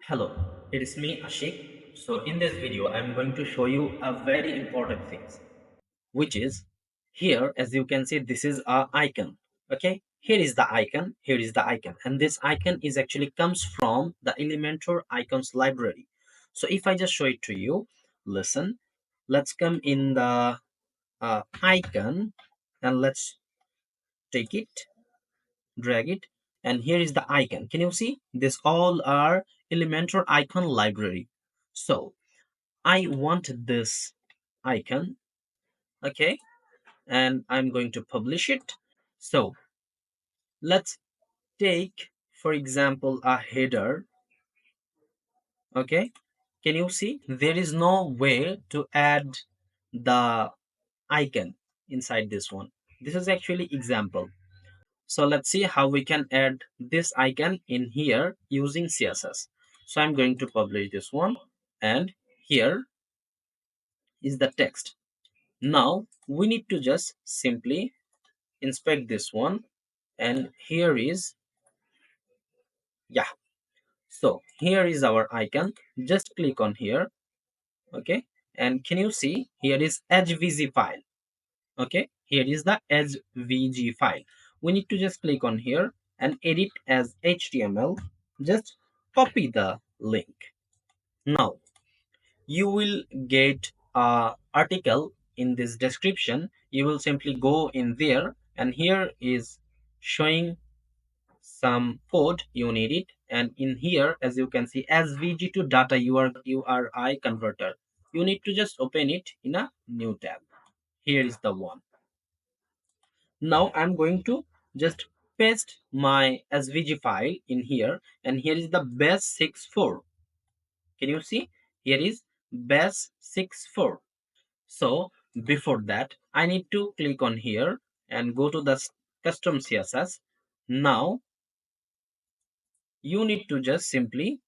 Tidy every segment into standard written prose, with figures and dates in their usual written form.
Hello, it is me Ashik. So in this video, I'm going to show you a very important thing, which is here, as you can see, this is our icon. Okay, here is the icon, here is the icon, and this icon is actually comes from the Elementor Icons library. So if I just show it to you, listen, let's come in the icon and let's take it, drag it, and here is the icon. Can you see? This all are Elementor icon library. So I want this icon, okay, and I'm going to publish it. So let's take, for example, a header, okay. Can you see? There is no way to add the icon inside this one. This is actually example. So let's see how we can add this icon in here using CSS. So I'm going to publish this one, and here is the text. Now we need to just simply inspect this one, and here is, yeah, so here is our icon. Just click on here, okay, and can you see here is hvg file? Okay, here is the hvg file. We need to just click on here and edit as html. Just copy the link. Now you will get a article in this description. You will simply go in there, and here is showing some code. You need it, and in here, as you can see, svg to data URI converter, you need to just open it in a new tab. Here is the one. Now I'm going to just paste my svg file in here, and here is the base64. Can you see? Here is base64. So before that, I need to click on here and go to the custom CSS. Now you need to just simply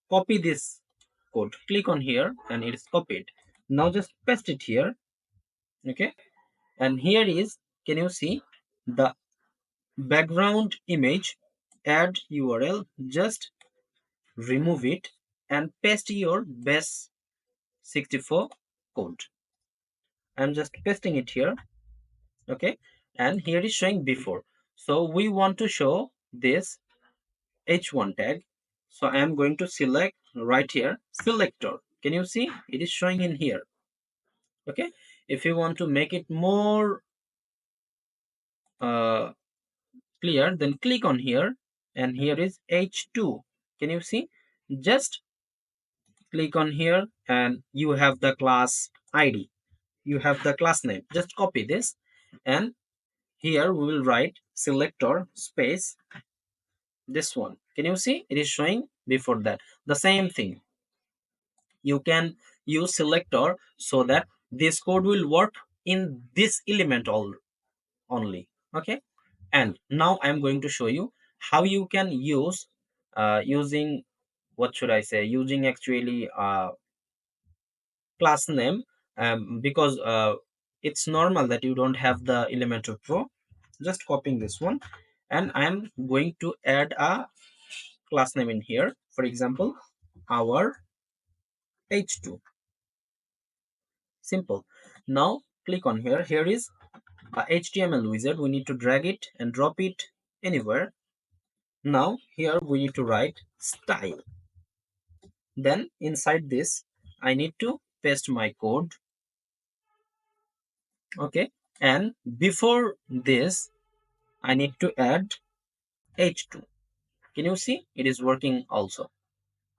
copy this code. Click on here and it is copied. Now just paste it here, okay, and here is, can you see, the background image, add URL, just remove it and paste your base 64 code. I'm just pasting it here, okay, and here is showing before. So we want to show this h1 tag. So I am going to select right here selector. Can you see it is showing in here? Okay, if you want to make it more uh, clear, then click on here, and here is h2. Can you see? Just click on here and you have the class id, you have the class name. Just copy this, and here we will write selector space this one. Can you see it is showing before that? The same thing, you can use selector so that this code will work in this element only, okay. And now I'm going to show you how you can use using, what should I say, using actually class name, because it's normal that you don't have the Elementor Pro. Just copying this one, and I'm going to add a class name in here, for example our h2. Simple. Now click on here. Here is a HTML wizard. We need to drag it and drop it anywhere. Now here we need to write style. Then inside this I need to paste my code, okay, and before this I need to add h2. Can you see it is working also?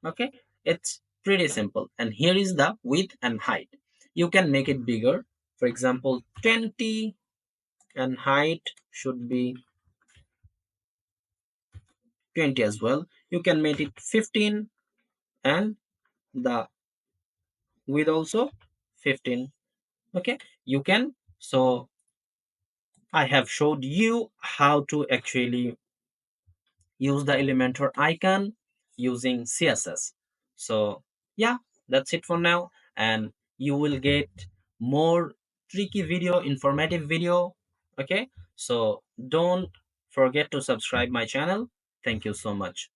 Okay, it's pretty simple. And here is the width and height. You can make it bigger, for example 20, and height should be 20 as well. You can make it 15, and the width also 15, okay. You can, so I have showed you how to actually use the Elementor icon using CSS. So yeah, that's it for now, and you will get more tricky video, informative video, okay. So don't forget to subscribe my channel. Thank you so much.